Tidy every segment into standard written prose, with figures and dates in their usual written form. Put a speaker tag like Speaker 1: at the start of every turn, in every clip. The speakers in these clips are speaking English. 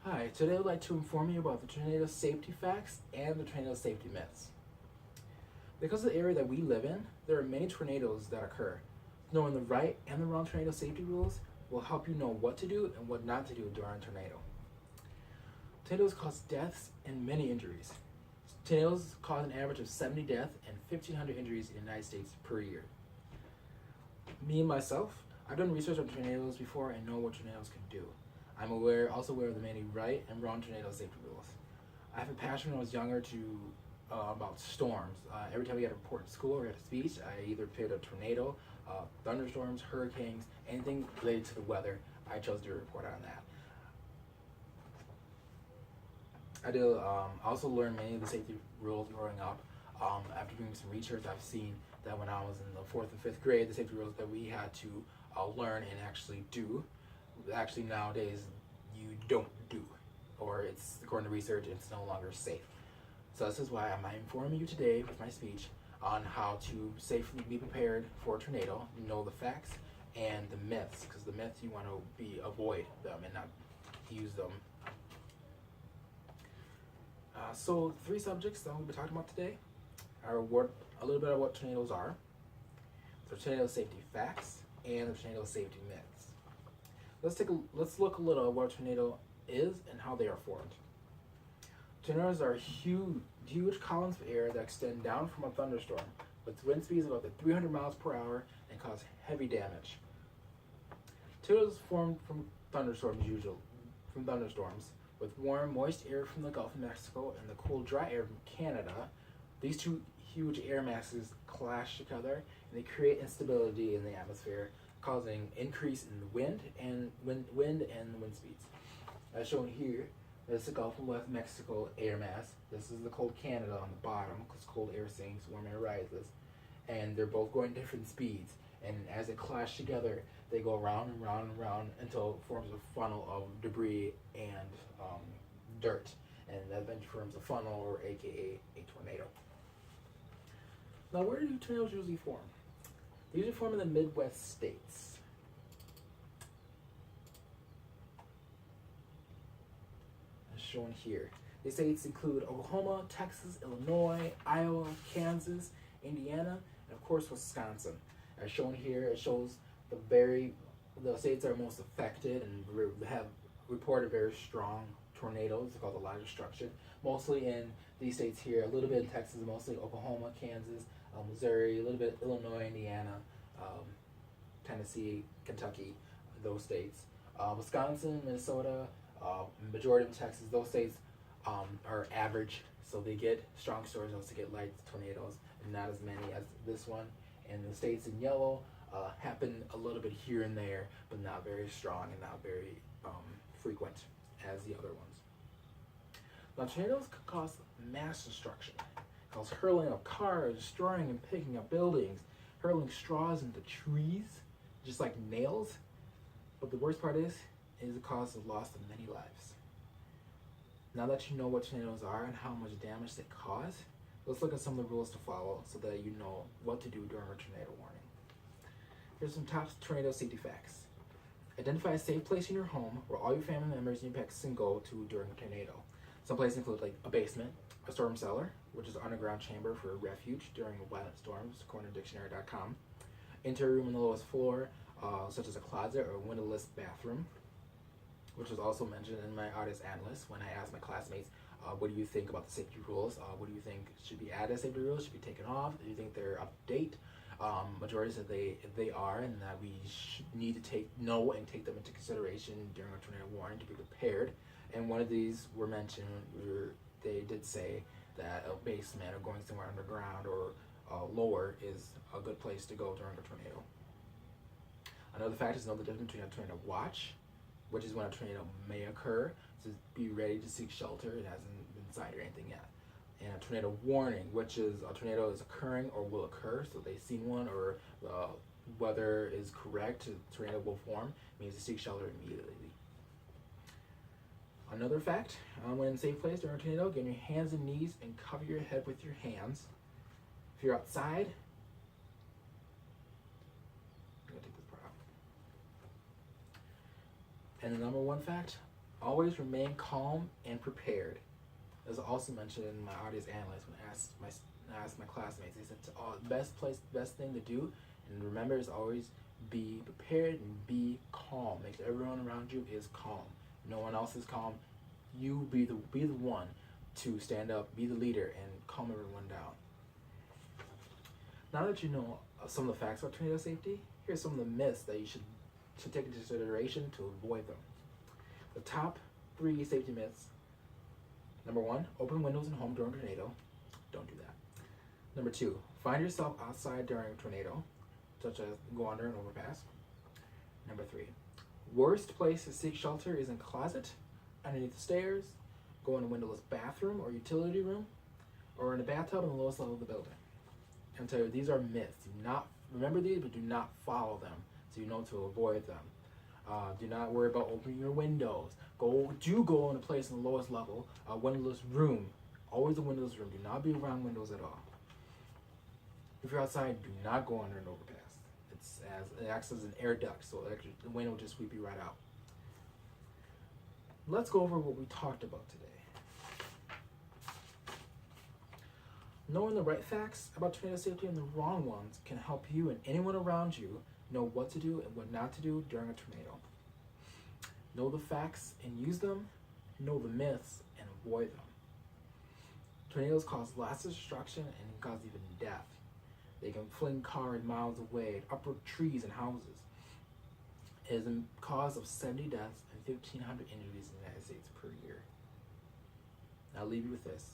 Speaker 1: Hi, today I'd like to inform you about the tornado safety facts and the tornado safety myths. Because of the area that we live in, there are many tornadoes that occur. Knowing the right and the wrong tornado safety rules will help you know what to do and what not to do during a tornado. Tornadoes cause deaths and many injuries. Tornadoes cause an average of 70 deaths and 1,500 injuries in the United States per year. Me and myself, I've done research on tornadoes before and know what tornadoes can do. I'm also aware of the many right and wrong tornado safety rules. I have a passion when I was younger about storms. Every time we had a report in school or had a speech, I either picked a tornado, thunderstorms, hurricanes, anything related to the weather. I chose to report on that. I also learned many of the safety rules growing up. After doing some research, I've seen that when I was in the 4th and 5th grade, the safety rules that we had to learn and actually do, actually nowadays you don't do, or it's, according to research, it's no longer safe. So this is why I'm informing you today with my speech on how to safely be prepared for a tornado, know the facts and the myths, because the myths you want to avoid them and not use them. So 3 subjects that we'll be talking about today are a little bit of what tornadoes are, the tornado safety facts, and the tornado safety myths. Let's look a little at what a tornado is and how they are formed. Tornadoes are huge columns of air that extend down from a thunderstorm with wind speeds of up to 300 miles per hour and cause heavy damage. Tornadoes form from thunderstorms with warm, moist air from the Gulf of Mexico and the cool, dry air from Canada. These two huge air masses clash together and they create instability in the atmosphere, causing increase in the wind and wind speeds. As shown here, this is the Gulf of West Mexico air mass. This is the cold Canada on the bottom, because cold air sinks, warm air rises, and they're both going different speeds. And as they clash together, they go round and round and round until it forms a funnel of debris and dirt, and that then forms a funnel, or AKA a tornado. Now, where do tornadoes usually form? They usually form in the Midwest states. As shown here. The states include Oklahoma, Texas, Illinois, Iowa, Kansas, Indiana, and of course Wisconsin. As shown here, it shows the states that are most affected and have reported very strong tornadoes. They're called a lot of destruction. Mostly in these states here, a little bit in Texas, mostly Oklahoma, Kansas, Missouri, a little bit Illinois, Indiana, Tennessee, Kentucky, those states. Wisconsin, Minnesota, majority of Texas, those states are average, so they get strong tornadoes, to get light tornadoes, and not as many as this one. And the states in yellow happen a little bit here and there, but not very strong and not very frequent as the other ones. Now, tornadoes can cause mass destruction, cause hurling of cars, destroying and picking up buildings, hurling straws into trees, just like nails. But the worst part is it causes the loss of many lives. Now that you know what tornadoes are and how much damage they cause, let's look at some of the rules to follow so that you know what to do during a tornado warning. Here's some top tornado safety facts. Identify a safe place in your home where all your family members and your pets can go to during a tornado. Some places include like a basement, a storm cellar, which is an underground chamber for refuge during violent storms, according to dictionary.com. Interior room on the lowest floor, such as a closet or a windowless bathroom, which was also mentioned in my artist analyst when I asked my classmates, what do you think about the safety rules? What do you think should be added as safety rules, should be taken off? Do you think they're up to date? Majority said they are, and that we need to know and take them into consideration during a tornado warning to be prepared. And one of these were mentioned, they did say that a basement or going somewhere underground or lower is a good place to go during a tornado. Another fact is know the difference between a tornado watch, which is when a tornado may occur, so be ready to seek shelter. It hasn't been sighted or anything yet. And a tornado warning, which is a tornado is occurring or will occur, so they've seen one or the weather is correct, a tornado will form, means to seek shelter immediately. Another fact, when in a safe place during a tornado, get on your hands and knees and cover your head with your hands. If you're outside, I'm gonna take this part out. And the number one fact, Always remain calm and prepared. As also mentioned in my audience analyst when I asked my classmates, they said, best thing to do, and remember, is always be prepared and be calm. Make sure everyone around you is calm. No one else is calm. You be the one to stand up, be the leader, and calm everyone down. Now that you know some of the facts about tornado safety, here's some of the myths that you should take into consideration to avoid them. The top 3 safety myths. Number 1, open windows in home during a tornado. Don't do that. Number 2, find yourself outside during a tornado, such as go under an overpass. Number 3, worst place to seek shelter is in a closet, underneath the stairs, go in a windowless bathroom or utility room, or in a bathtub on the lowest level of the building. And tell you, these are myths. Do not remember these, but do not follow them, so you know to avoid them. Do not worry about opening your windows. Go in a place in the lowest level, a windowless room. Always a windowless room. Do not be around windows at all. If you're outside, do not go under an overpass. It acts as an air duct, so the wind will just sweep you right out. Let's go over what we talked about today. Knowing the right facts about tornado safety and the wrong ones can help you and anyone around you know what to do and what not to do during a tornado. Know the facts and use them. Know the myths and avoid them. Tornadoes cause lots of destruction and can cause even death. They can fling cars miles away, uproot trees and houses. It is a cause of 70 deaths and 1,500 injuries in the United States per year. I'll leave you with this.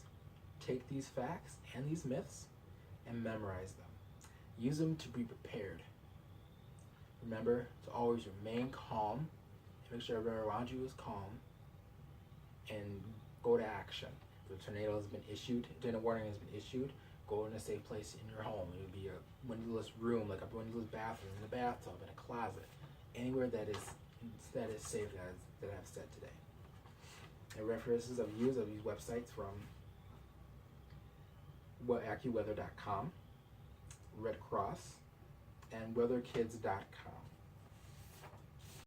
Speaker 1: Take these facts and these myths and memorize them. Use them to be prepared. Remember to always remain calm. Make sure everyone around you is calm. And go to action. If a tornado has been issued, tornado warning has been issued, go in a safe place in your home. It would be a windowless room, like a windowless bathroom, in a bathtub, in a closet. Anywhere that is safe, that I've said today. And references I've used websites from AccuWeather.com, Red Cross, and WeatherKids.com.